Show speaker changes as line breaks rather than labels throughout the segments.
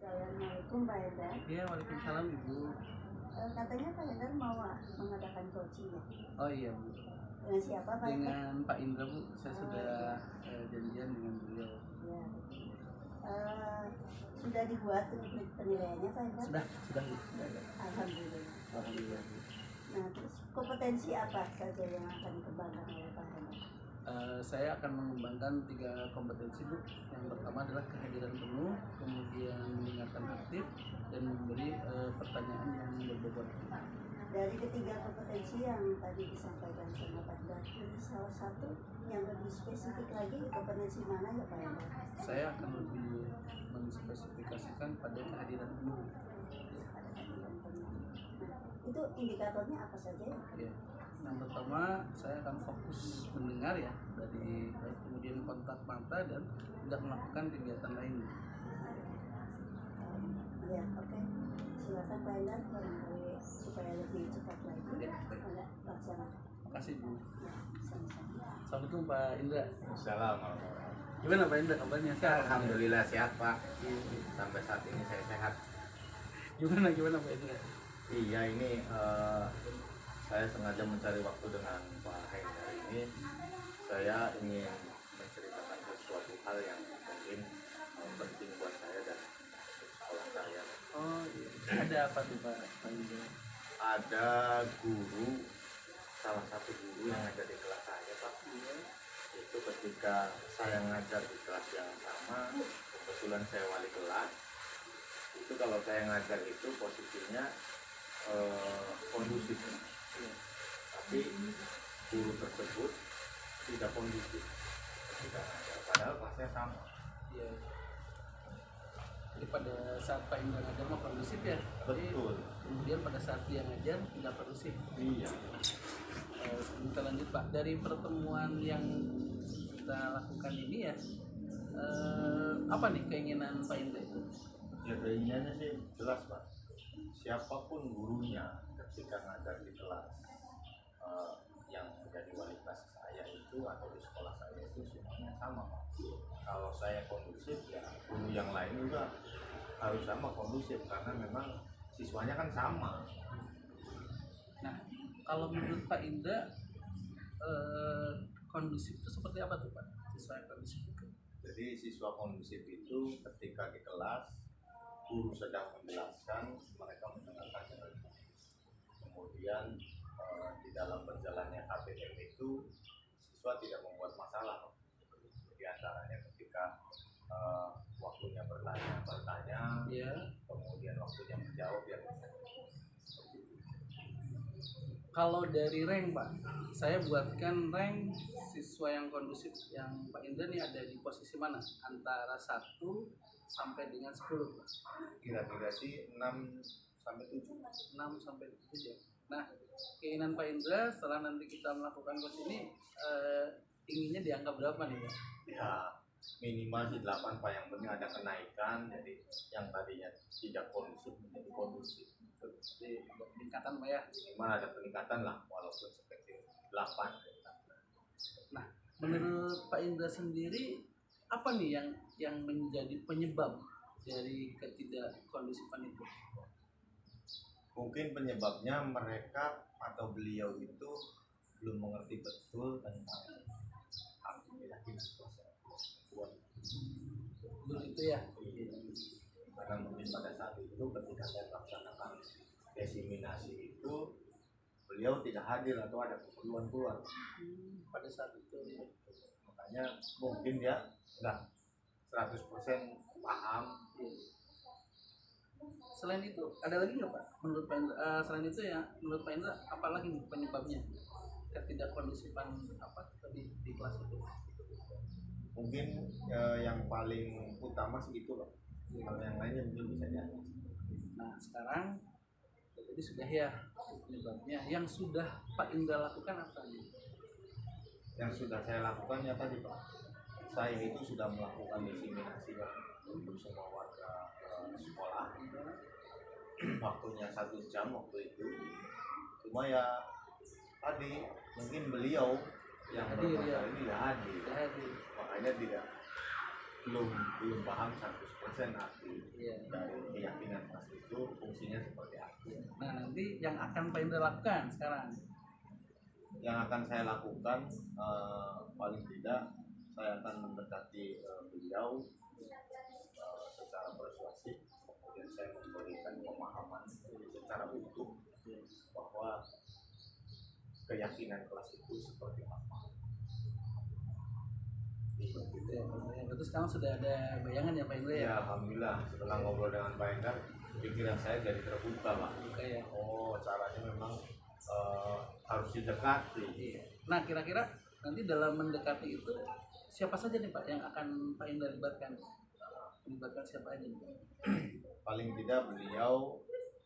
Assalamualaikum Pak Hendar.
Iya, waalaikumsalam Ibu.
Katanya Pak Hendar mau mengadakan coaching ya?
Oh iya Bu.
Dengan siapa Pak Hendar?
Dengan Pak Indra Bu, saya sudah janjian dengan beliau.
Ya. Sudah dibuat penilaiannya Pak Hendar?
Sudah Bu. Sudah ada.
Alhamdulillah.
Alhamdulillah Bu.
Nah, terus kompetensi apa saja yang akan dikembangkan oleh Pak Hendar?
Saya akan mengembangkan 3 kompetensi Bu. Yang pertama adalah kehadiran penuh, kemudian mendengarkan aktif, dan memberi pertanyaan yang berbobot.
Dari ketiga kompetensi yang tadi disampaikan sama Pak Hendar, ini salah satu yang lebih spesifik lagi kompetensi mana ya Pak Hendar?
Saya akan lebih menspesifikasikan pada kehadiran penuh.
Itu indikatornya apa saja ya?
Ya. Yang pertama, saya akan fokus mendengar ya, dari kemudian kontak mata dan tidak melakukan kegiatan lain.
Ya, oke. Silakan Pak Hendar barangkali supaya lebih cepat lagi.
Ya, baik.
Laksanakan.
Terima kasih Bu.
Ya, sama-sama.
Assalamualaikum Pak Indra.
Assalamualaikum.
Gimana Pak Indra kabarnya? Sehat?
Alhamdulillah sehat Pak. Sampai saat ini saya sehat.
Gimana Pak Indra?
Iya ini saya sengaja mencari waktu dengan Pak Hendar ini. Saya ingin menceritakan sesuatu hal yang mungkin penting buat saya dan sekolah saya.
Oh iya. Ada apa tuh Pak Indra?
Ada guru, salah satu guru yang ada di kelas saya Pak.
Iya.
Itu ketika saya ngajar di kelas yang sama, kebetulan saya wali kelas. Itu kalau saya ngajar itu posisinya kondusif, tapi guru tersebut tidak kondusif ketika ngajar, padahal kelasnya sama.
Iya. Jadi pada saat Pak Indra ngajar mah kondusif ya.
Betul.
Kemudian pada saat dia ngajar tidak kondusif.
Iya.
Kita lanjut Pak, dari pertemuan yang kita lakukan ini ya, apa nih keinginan Pak Indra itu?
Ya keinginannya sih jelas Pak, siapapun gurunya ketika ngajar di kelas yang menjadi wali kelas saya itu atau di sekolah saya itu semuanya sama Pak. Kalau saya kondusif ya guru yang lain juga harus sama kondusif karena memang siswanya kan sama.
Nah, kalau menurut Pak Indra kondusif itu seperti apa tuh Pak? Siswa yang kondusif itu?
Jadi siswa kondusif itu ketika di kelas guru sedang menjelaskan, mereka mendengarkan dengan baik. Kemudian di dalam berjalannya KBM itu siswa tidak membuat masalah. Di antaranya ketika waktunya bertanya,
Ya.
kemudian waktunya menjawab ya.
Kalau dari rank Pak, saya buatkan rank siswa yang kondusif yang Pak Indra nih ada di posisi mana? Antara 1 sampai dengan 10 Pak.
Kira-kira sih 6 sampai 7.
6 sampai 7. Nah, keinginan Pak Indra setelah nanti kita melakukan course ini inginnya di angka berapa nih Pak?
Ya minimal sih 8 Pak, yang penting ada kenaikan, jadi yang tadinya tidak kondusif menjadi kondusif.
Jadi ada peningkatan Pak ya.
Minimal ada peningkatan lah walaupun sekecil 8.
Nah, menurut Pak Indra sendiri apa nih yang menjadi penyebab dari ketidakkondusifan itu?
Mungkin penyebabnya mereka atau beliau itu belum mengerti betul tentang keyakinan perempuan.
Dulu itu ya.
Karena mungkin pada saat itu ketika saya melaksanakan desiminasi itu beliau tidak hadir atau ada keperluan keluar.
Pada saat itu
Makanya mungkin dia nggak 100% paham.
Selain itu ada lagi nggak Pak? Menurut Pak Indra, selain itu ya menurut Pak Indra apa lagi nih penyebabnya ketidakkondusifan apa tadi di kelas itu?
Mungkin yang paling utama sih itu loh. Kalau yang lainnya mungkin bisa diatasi.
Nah sekarang jadi sudah ya penyebabnya. Yang sudah Pak Indra lakukan apa nih?
Yang sudah saya lakukan ya tadi Pak, saya itu sudah melakukan desiminasi Pak untuk semua warga sekolah. Waktunya 1 jam waktu itu. Cuma ya tadi mungkin beliau yang
hadir,
bermasalah
ya.
ini ya hadir. Makanya tidak belum paham 100% arti
Iya.
dari keyakinan kelas itu fungsinya seperti apa.
Nah, nanti yang akan Pak Indra lakukan sekarang.
Yang akan saya lakukan paling tidak saya akan mendekati beliau secara persuasif, kemudian saya memberikan pemahaman secara utuh bahwa keyakinan kelas itu seperti apa.
Ya, berarti sekarang sudah ada bayangan ya Pak Indra ya?
Ya alhamdulillah setelah ngobrol dengan Pak Endar, pikiran saya jadi terbuka Pak.
Kayak
Oh caranya memang harus didekati.
iya. Nah, kira-kira nanti dalam mendekati itu siapa saja nih Pak yang akan Pak Indra libatkan? Libatkan siapa aja nih?
Paling tidak beliau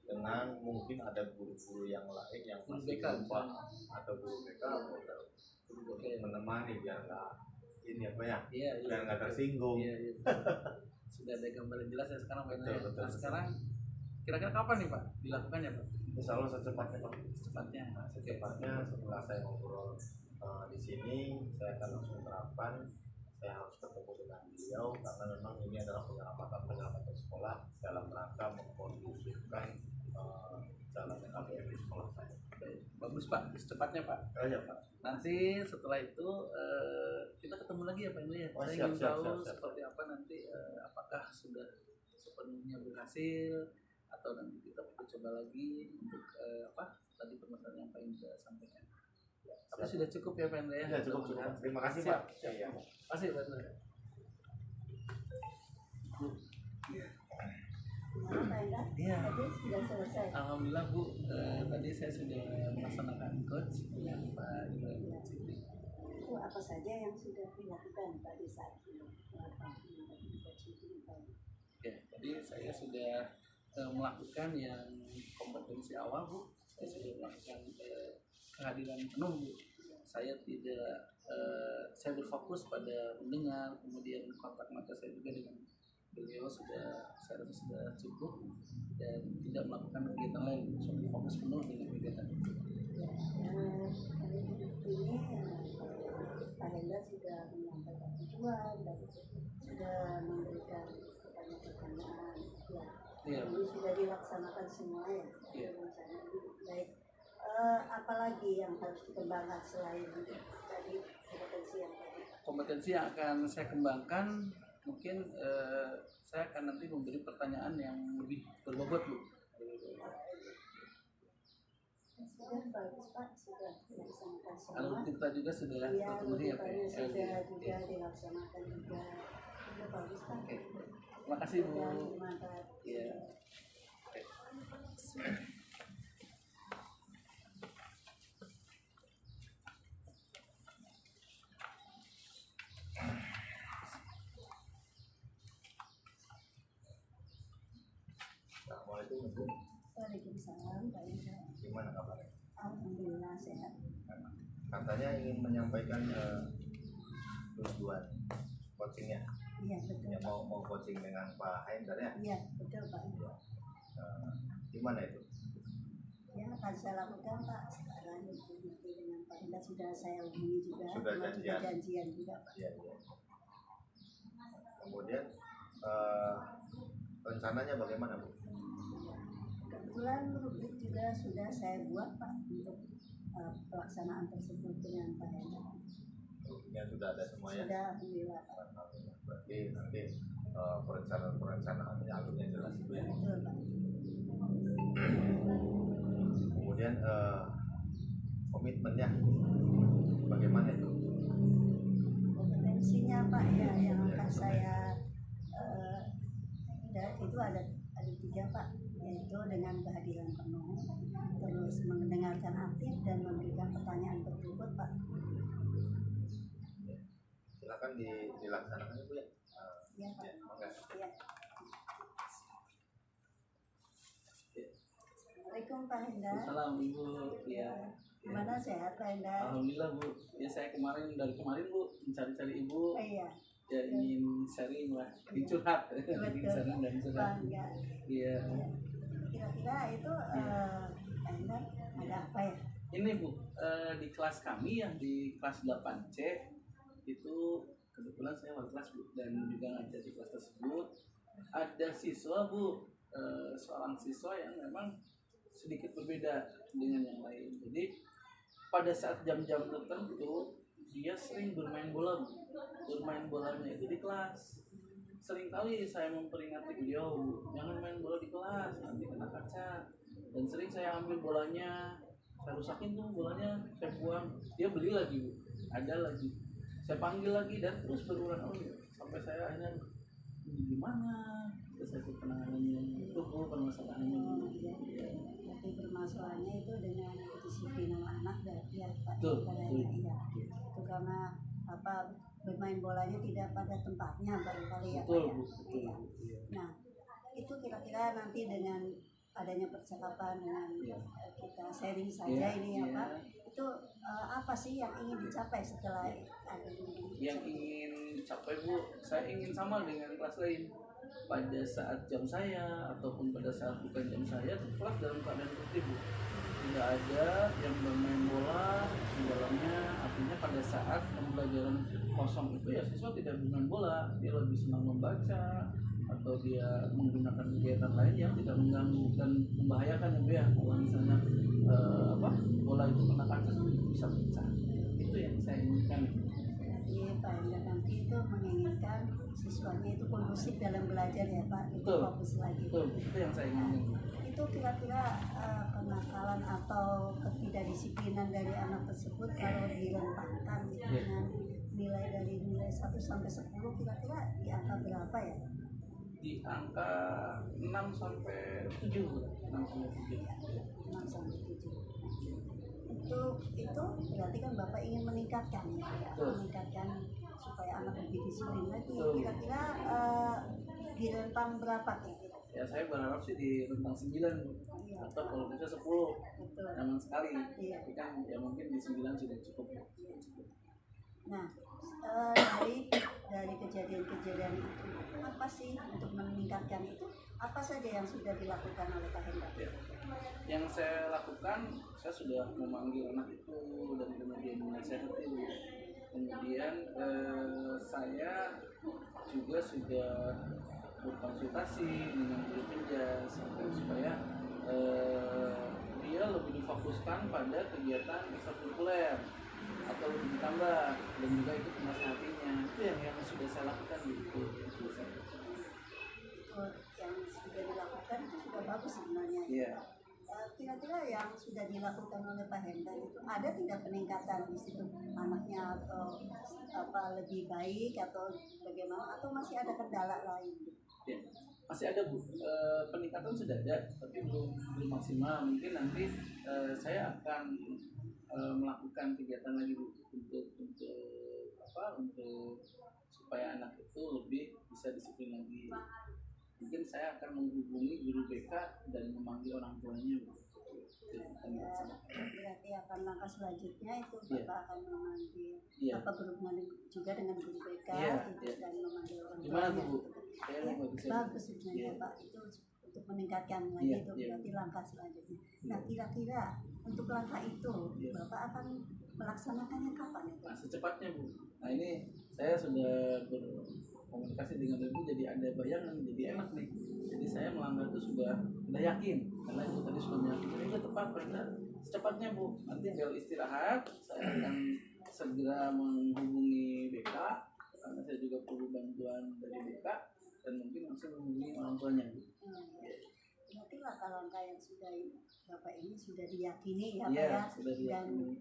dengan mungkin ada guru-guru yang lain yang
Guru
masih
BK,
lupa
misalnya.
atau guru BK untuk menemani biar nggak ini apa ya,
Iya, iya.
biar nggak tersinggung.
Iya, iya. Sudah ada gambaran jelas ya sekarang Pak Indra.
Betul, betul,
Nah,
betul.
sekarang kira-kira kapan nih Pak dilakukannya Pak?
Insya Allah secepatnya Pak.
Secepatnya.
Nah, secepatnya setelah saya ngobrol di sini, saya akan langsung terapkan. Saya harus ketemu dengan beliau karena memang ini adalah penyelamatan sekolah dalam rangka mengkondusifkan jalannya KBM di sekolah saya.
Baik. Bagus Pak, secepatnya Pak.
Ya Pak.
Nanti setelah itu kita ketemu lagi ya Pak Indra ya.
Oh,
Saya
siap,
ingin
siap,
tahu
siap, siap.
seperti apa nanti apakah sudah sepenuhnya berhasil atau nanti kita coba lagi untuk tadi permasalahan yang Pak Indra sampaikan. Tapi
Siap.
sudah cukup ya Pak Indra ya.
Ya cukup. Terima kasih
Siap,
Pak.
siap.
Iya.
Terima kasih Pak Indra. Bu,
Gimana Pak Endar?
Iya.
Tadi sudah selesai.
Alhamdulillah Bu, tadi saya sudah melaksanakan coach dengan Pak Indra Cipri.
Itu apa saja yang sudah dilakukan pada saat ini?
Ya, jadi saya sudah melakukan yang kompetensi awal Bu. Saya sudah melakukan kehadiran penuh Bu. Saya tidak saya berfokus pada mendengar, kemudian kontak mata saya juga dengan beliau saya rasa sudah cukup dan tidak melakukan kegiatan lain. Saya berfokus penuh dengan kegiatan itu.
Ini Pak Hendra sudah menyampaikan tujuan dan sudah memberikan pertanyaan-pertanyaan. Ya,
Iya, Bu.
ini sudah dilaksanakan semua ya.
Iya.
Rencana ini. Baik. Apalagi yang harus dikembangkan selain tadi kompetensi yang tadi?
Kompetensi yang akan saya kembangkan mungkin saya akan nanti memberi pertanyaan yang lebih berbobot Bu.
Sudah bagus Pak, sudah dilaksanakan semua.
Alutita juga sudah
Iya,
terpenuhi ya Pak.
rutanya sudah
Iya.
juga dilaksanakan juga. Sudah bagus Pak.
Oke. Terima kasih Bu.
Sudah mantap.
Iya. Oke.
Assalamualaikum Mas.
Waalaikumsalam Pak Indra.
Gimana kabarnya?
Alhamdulillah sehat.
Katanya ingin menyampaikan tujuan coachingnya.
Iya betul.
Ya, mau coaching dengan Pak Hendar ya.
Iya betul Pak.
Gimana itu?
Ya akan saya lakukan Pak sekarang itu nanti dengan Pak Indra sudah saya hubungi juga.
Sudah
Cuma
janjian.
janjian juga Pak.
Iya, iya. Kemudian rencananya bagaimana Bu?
Kebetulan rubrik juga sudah saya buat Pak untuk pelaksanaan tersebut dengan Pak Indra.
Rupanya sudah ada semua ya?
Sudah alhamdulillah Pak.
Berarti nanti perencanaannya alurnya jelas Bu ya.
Betul Pak.
Kemudian komitmennya bagaimana itu?
Kompetensinya Pak ya yang akan saya itu ada 3 Pak, yaitu dengan kehadiran penuh, terus mendengarkan aktif dan memberikan pertanyaan berbobot Pak.
Silakan dilaksanakan Bu ya.
Ya Pak.
Ya, mangga.
Ya. Assalamualaikum Pak Hendar.
Salam Ibu. Ya.
Gimana sehat Pak Hendar?
Alhamdulillah Bu. Ya saya dari kemarin Bu mencari-cari Ibu.
Iya.
Ya ingin sharing lah, ingin curhat, ingin sharing dan curhat.
Bangga.
Iya.
Kira-kira itu Pak Hendar ada apa ya?
Ini Bu, di kelas kami yang di kelas 8C itu kebetulan saya wali kelas Bu, dan juga ngajar di kelas tersebut. Ada siswa Bu, seorang siswa yang memang sedikit berbeda dengan yang lain. Jadi pada saat jam-jam tertentu dia sering bermain bola Bu. Bermain bolanya itu di kelas. Sering kali saya memperingati beliau, Bu, jangan main bola di kelas, nanti kena kaca. Dan sering saya ambil bolanya, saya rusakin tuh bolanya, saya buang. Dia beli lagi Bu, ada lagi. Saya panggil lagi dan terus berulang-ulang sampai saya akhirnya ini gimana? Terus saya penanganannya itu Bu, permasalahannya Bu. Ya.
Tapi bermasalahnya itu dengan kedisiplinan anak ya Pak.
Betul,
Kayaknya
betul.
iya. Itu karena apa, bermain bolanya tidak pada tempatnya barangkali ya Pak
Betul
ya.
Bu, betul
Iya.
Bu. Iya.
Nah, itu kira-kira nanti dengan adanya percakapan dengan
Iya.
kita sharing saja
Iya,
ini ya
iya.
Pak. Itu apa sih yang ingin dicapai setelah ada ini?
Yang ingin dicapai Bu, saya ingin sama dengan kelas lain. Pada saat jam saya ataupun pada saat bukan jam saya, kelas dalam keadaan tertib Bu. Tidak ada yang bermain bola di dalamnya. Artinya pada saat pembelajaran kosong itu ya siswa tidak bermain bola, dia lebih senang membaca atau dia menggunakan kegiatan lain yang tidak mengganggu dan membahayakan ya Bu ya. Kalau misalnya bola itu kena kaca bisa pecah. Itu yang saya inginkan.
Jadi Pak Hendra nanti itu menginginkan siswanya itu kondusif dalam belajar ya Pak, itu
Betul.
fokus lagi.
Betul, itu yang saya inginkan.
Itu kira-kira kenakalan atau ketidakdisiplinan dari anak tersebut kalau direntangkan dengan nilai dari nilai 1 sampai 10 kira-kira di angka berapa ya?
Di angka 6 sampai 7 Bu. 6 sampai 7.
6 sampai 7. Itu berarti kan Bapak ingin meningkatkan ya,
Betul.
meningkatkan supaya anak lebih disiplin lagi.
Betul.
Kira-kira di rentang berapa kira-kira?
Ya saya berharap sih di rentang 9 Bu.
Iya.
Atau kalau bisa 10
Betul.
nyaman sekali.
Iya.
Tapi kan ya mungkin di 9 sudah cukup Bu.
Nah, dari kejadian-kejadian itu apa sih untuk meningkatkan itu? Apa saja yang sudah dilakukan oleh Pak Hendra?
Ya. Yang saya lakukan, saya sudah memanggil anak itu dan kemudian menasehati Bu. Kemudian saya juga sudah berkonsultasi dengan guru penjas supaya dia lebih difokuskan pada kegiatan ekstrakurikuler atau lebih ditambah dan juga ikut menasehatinya. Itu yang sudah saya lakukan gitu.
Yang sudah dilakukan itu sudah bagus sebenarnya.
Iya.
Kira-kira yang sudah dilakukan oleh Pak Hendra itu ada tidak peningkatan di situ anaknya atau lebih baik atau bagaimana atau masih ada kendala lain?
Ya, masih ada Bu. Peningkatan sudah ada, tapi belum maksimal. Mungkin nanti saya akan melakukan kegiatan lagi Bu untuk supaya anak itu lebih bisa disiplin lagi. Mungkin saya akan menghubungi guru BK dan memanggil orang tuanya Bu.
Berarti akan langkah selanjutnya itu
Iya.
Bapak akan memanggil
Iya.
Bapak berhubungan juga dengan guru BK
Iya,
itu
iya.
dan memanggil orang
Gimana
tuanya.
Bu?
Ya,
Bagusnya.
bagus sebenarnya
Iya.
Pak, itu untuk meningkatkan lagi
Iya,
itu
iya.
berarti langkah selanjutnya. Nah, kira-kira untuk langkah itu
Iya.
Bapak akan melaksanakannya kapan itu?
Nah, secepatnya Bu. Nah ini saya sudah berkomunikasi dengan Ibu, jadi ada bayangan, jadi enak nih. Jadi saya melanggar itu sudah yakin, karena Ibu tadi sudah meyakinkan itu tepat karena secepatnya Bu. Nanti kalau istirahat saya akan segera menghubungi BK karena saya juga perlu bantuan dari BK dan mungkin langsung menghubungi orang tuanya Bu.
Berarti langkah-langkah yang sudah Bapak ini sudah diyakini ya Pak
Iya,
ya,
sudah
dan
diyakini.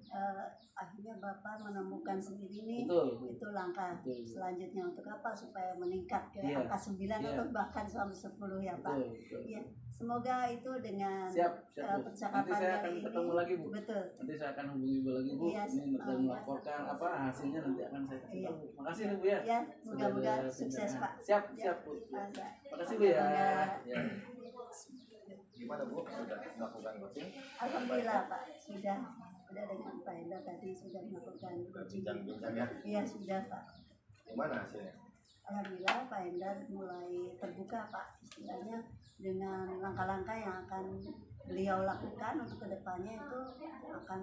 akhirnya Bapak menemukan sendiri nih.
Betul Bu.
Itu langkah
Betul.
selanjutnya untuk apa supaya meningkat ke
Iya.
angka 9
Iya.
atau bahkan sampai 10 ya Pak.
Betul.
Iya, semoga itu dengan
Siap Bu. Nanti
percakapan
saya akan
kali ini
ketemu lagi Bu.
betul.
Nanti saya akan hubungi Ibu lagi Bu.
Iya,
Ini dan melaporkan apa hasilnya nanti akan saya kasih
Iya.
tahu Bu. Makasih nih Bu ya.
Ya,
Sudah
moga-moga
ada
sukses
pencerahan.
Pak.
Siap,
Ya.
siap Bu.
Masa.
Makasih Bu ya.
Moga-moga.
Ya.
Gimana Bu? Sudah melakukan coaching?
Alhamdulillah Pak, sudah dengan Pak Hendra tadi sudah melakukan
Bincang-bincang ya?
Iya sudah Pak.
Gimana hasilnya?
Alhamdulillah Pak Hendra mulai terbuka Pak, istilahnya dengan langkah-langkah yang akan beliau lakukan untuk kedepannya itu akan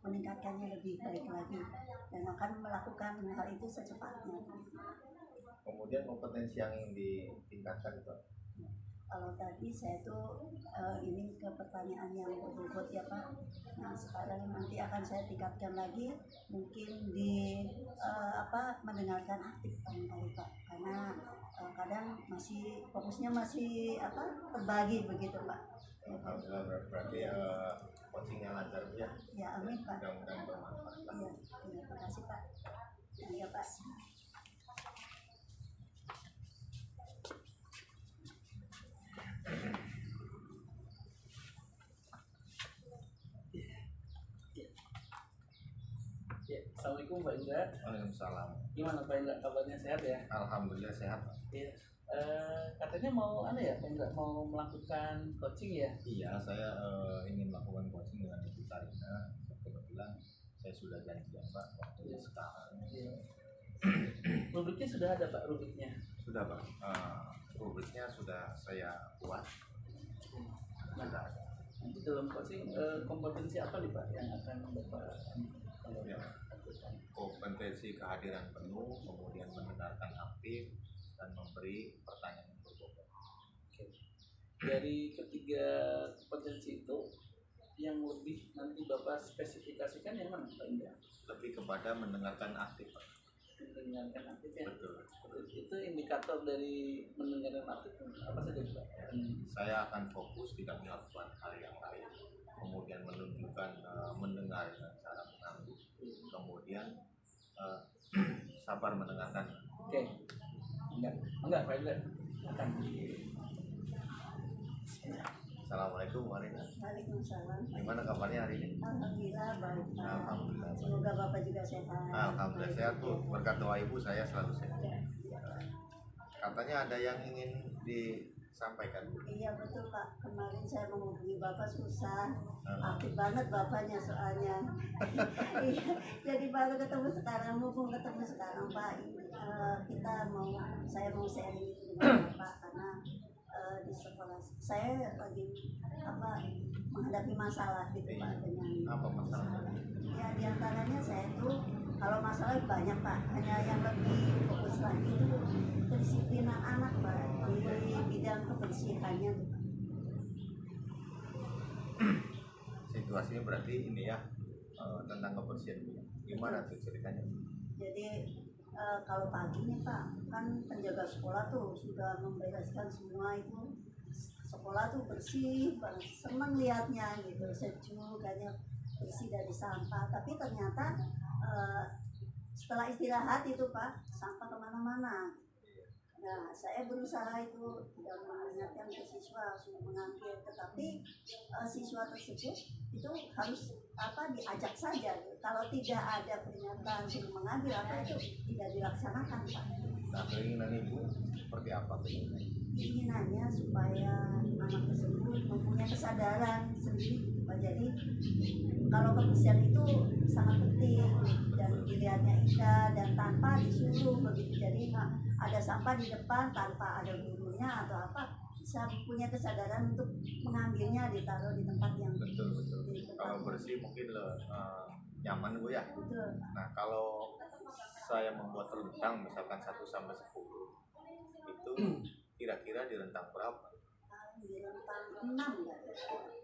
meningkatkannya lebih baik lagi dan akan melakukan hal itu secepatnya.
Kemudian kompetensi yang ingin ditingkatkan itu?
Kalau tadi saya tuh ini ke pertanyaan yang berbobot ya Pak. Nah sekarang nanti akan saya tingkatkan lagi mungkin di mendengarkan aktif kali Pak, karena kadang masih fokusnya masih terbagi begitu Pak.
Alhamdulillah, berarti coachingnya lancar ya?
Ya amin Pak.
Mudah-mudahan bermanfaat.
Iya, terima kasih Pak. Iya Pak.
Ya, Assalamualaikum Pak Indra.
Waalaikumsalam.
Gimana Pak Indra, kabarnya sehat ya?
Alhamdulillah sehat.
Iya. Katanya mau Pak Indra mau melakukan coaching ya?
Iya, saya ingin melakukan coaching dengan Ibu Karina. Kebetulan saya sudah janjian Pak waktu sekarang.
Iya. Rubriknya sudah ada Pak, rubriknya?
Sudah Pak. Rubriknya sudah saya buat.
Nah, nanti dalam coaching kompetensi apa nih Pak yang akan Bapak
Ya. Kompetensi kehadiran penuh, kemudian mendengarkan aktif dan memberi pertanyaan yang berbobot.
Oke. Dari ketiga kompetensi itu yang lebih nanti Bapak spesifikasikan yang mana Pak Indra?
Lebih kepada mendengarkan aktif Pak.
Mendengarkan aktif ya?
Betul.
Itu indikator dari mendengarkan aktif apa saja Pak?
Saya akan fokus tidak melakukan hal yang lain, kemudian menunjukkan mendengar dengan cara mengangguk, kemudian sabar mendengarkan.
Oke. Enggak Pak Indra akan.
Assalamualaikum warahmatullahi wabarakatuh.
Waalaikumsalam.
Gimana kabarnya hari ini?
Alhamdulillah baik Pak.
Alhamdulillah.
Semoga Bapak juga sehat.
Alhamdulillah sehat Bu. Berkat doa Ibu saya selalu sehat.
Ya.
Katanya ada yang ingin disampaikan Bu.
Iya betul Pak, kemarin saya menghubungi Bapak susah, aktif banget Bapaknya soalnya. Iya, jadi baru ketemu sekarang, mumpung ketemu sekarang Pak, saya mau sharing itu dengan Bapak karena di sekolah saya lagi menghadapi masalah gitu Pak dengan
Apa masalahnya?
ya diantaranya saya tuh kalau masalah banyak Pak, hanya yang lebih fokus lagi itu kedisiplinan anak Pak di bidang kebersihannya tuh Pak.
Situasinya berarti ini ya tentang kebersihan Bu. Gimana tuh ceritanya?
Jadi kalau pagi nih Pak, kan penjaga sekolah tuh sudah membereskan semua itu, sekolah tuh bersih banget, seneng liatnya gitu, sejuk kayaknya bersih dari sampah. Tapi ternyata setelah istirahat itu Pak, sampah kemana-mana. Nah, saya berusaha itu tidak mengingatkan ke siswa suruh mengambil, tetapi siswa tersebut itu harus diajak saja. Kalau tidak ada pernyataan suruh mengambil itu tidak dilaksanakan Pak.
Nah, keinginan Ibu seperti apa
Keinginannya supaya anak tersebut mempunyai kesadaran sendiri Pak. Jadi kalau kebersihan itu sangat penting dan dilihatnya indah dan tanpa disuruh begitu. Jadi ada sampah di depan tanpa ada gurunya atau bisa punya kesadaran untuk mengambilnya, ditaruh di tempat yang
betul. Kalau bersih mungkin nyaman Bu ya.
Betul.
Nah, kalau saya membuat rentang misalkan 1 sampai 10 itu kira-kira di rentang berapa?
Di rentang 6 ya.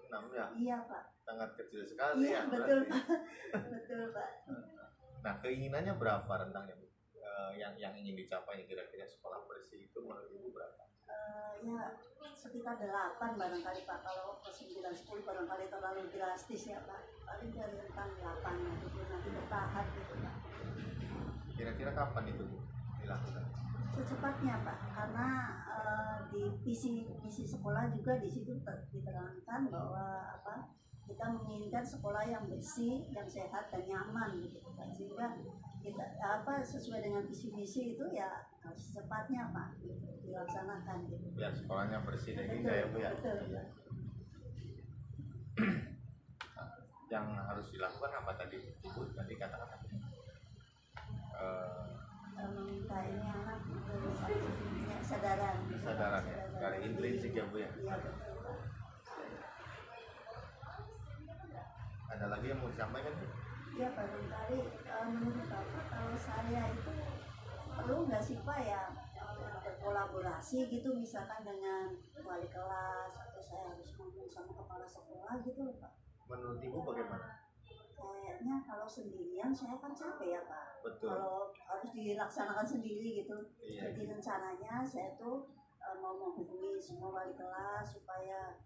6 ya?
Iya Pak.
Sangat kecil sekali
Iya
ya.
betul
berarti.
Pak. Betul Pak.
Nah, keinginannya berapa rentangnya Bu? Yang ingin dicapai kira-kira sekolah bersih itu menurut Ibu berapa?
Ya sekitar 8 barangkali Pak. Kalau ke 9, 10 barangkali terlalu drastis ya Pak. Paling dari rentang 8 gitu, nanti bertahap gitu Pak.
Kira-kira kapan itu Bu dilakukan?
Secepatnya Pak, karena di visi sekolah juga di situ diterangkan bahwa kita menginginkan sekolah yang bersih, yang sehat dan nyaman gitu Pak. Sehingga kita sesuai dengan visi misi itu ya secepatnya Pak gitu, dilaksanakan gitu.
Biar sekolahnya bersih dan
Betul,
indah ya Bu ya.
betul.
Iya. Yang harus dilakukan apa tadi Ibu tadi katakan?
Meminta ini anak untuk kesadaran
Kesadaran ya, dari intrinsik ya Bu ya.
Iya betul Pak.
Ada lagi yang mau disampaikan?
Ya barangkali menurut Bapak kalau saya itu perlu nggak sih Pak ya berkolaborasi gitu misalkan dengan wali kelas atau saya harus ngomong sama kepala sekolah gitu loh Pak.
Menurut Ibu bagaimana?
Kayaknya kalau sendirian saya kan capek ya Pak.
Betul.
Kalau harus dilaksanakan sendiri gitu.
Iya.
Jadi rencananya saya tuh mau menghubungi semua wali kelas supaya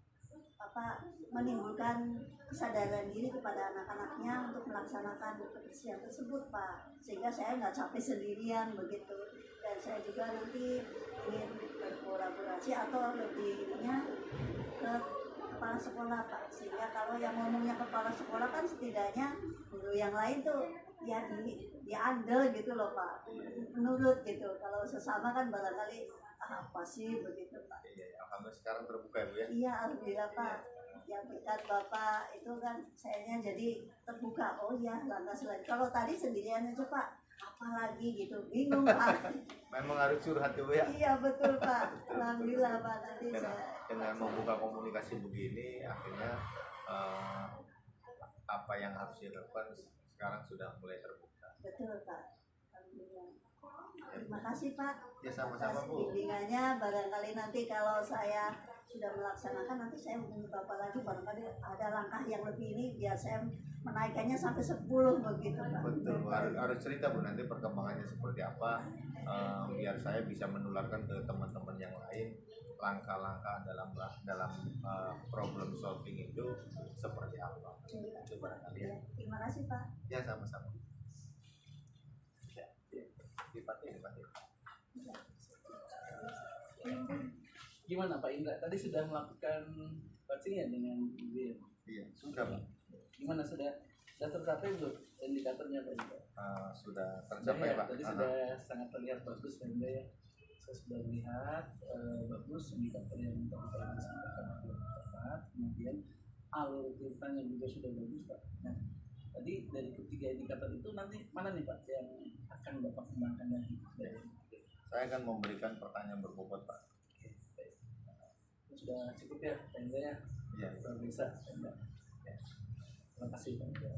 menimbulkan kesadaran diri kepada anak-anaknya untuk melaksanakan kebersihan tersebut Pak, sehingga saya nggak capek sendirian begitu. Dan saya juga nanti ingin berkolaborasi atau lebihnya ke kepala sekolah Pak, sehingga kalau yang ngomongnya kepala sekolah kan setidaknya guru yang lain tuh ya diandel gitu loh Pak, menurut gitu. Kalau sesama kan barangkali apa sih begitu Pak.
Iya, alhamdulillah sekarang terbuka ya Bu ya.
Iya alhamdulillah Pak, yang berkat Bapak itu kan sayanya jadi terbuka. Oh iya lantas lagi, kalau tadi sendirian aja Pak, apalagi gitu, bingung Pak.
Memang harus curhat ya Bu ya.
Iya betul Pak, alhamdulillah Pak. Nanti
Dengan membuka komunikasi begini akhirnya apa yang harus dilakukan sekarang sudah mulai terbuka.
Betul Pak, alhamdulillah. Terima kasih Pak.
Ya sama-sama
atas
Bu.
bimbingannya. Barangkali nanti kalau saya sudah melaksanakan, nanti saya hubungi Bapak lagi, barangkali ada langkah yang lebih ini biar saya menaikkannya sampai 10 begitu Pak.
Betul, harus cerita Bu nanti perkembangannya seperti apa, biar saya bisa menularkan ke teman-teman yang lain langkah-langkah dalam problem solving itu seperti apa. Itu barangkali ya.
Terima kasih Pak.
Ya sama-sama. Ya, Dipati.
Gimana Pak Indra? Tadi sudah melakukan coaching ya dengan Ibu ya?
Iya, sudah Pak.
Gimana sudah tercapai belum indikatornya Pak Indra?
Sudah tercapai
Ya,
Pak.
tadi sudah sangat terlihat bagus Pak Indra ya. Saya sudah melihat bagus indikator yang telah disampaikan oleh Bapak. Kemudian alur ceritanya juga sudah bagus Pak. Nah, tadi dari ketiga indikator itu nanti mana nih Pak yang akan Bapak kembangkan lagi?
Saya akan memberikan pertanyaan berbobot Pak.
Oke, baik. Sudah cukup ya Pak Indra ya?
Iya.
Luar biasa Pak Indra. Ya. Terima kasih Pak Indra.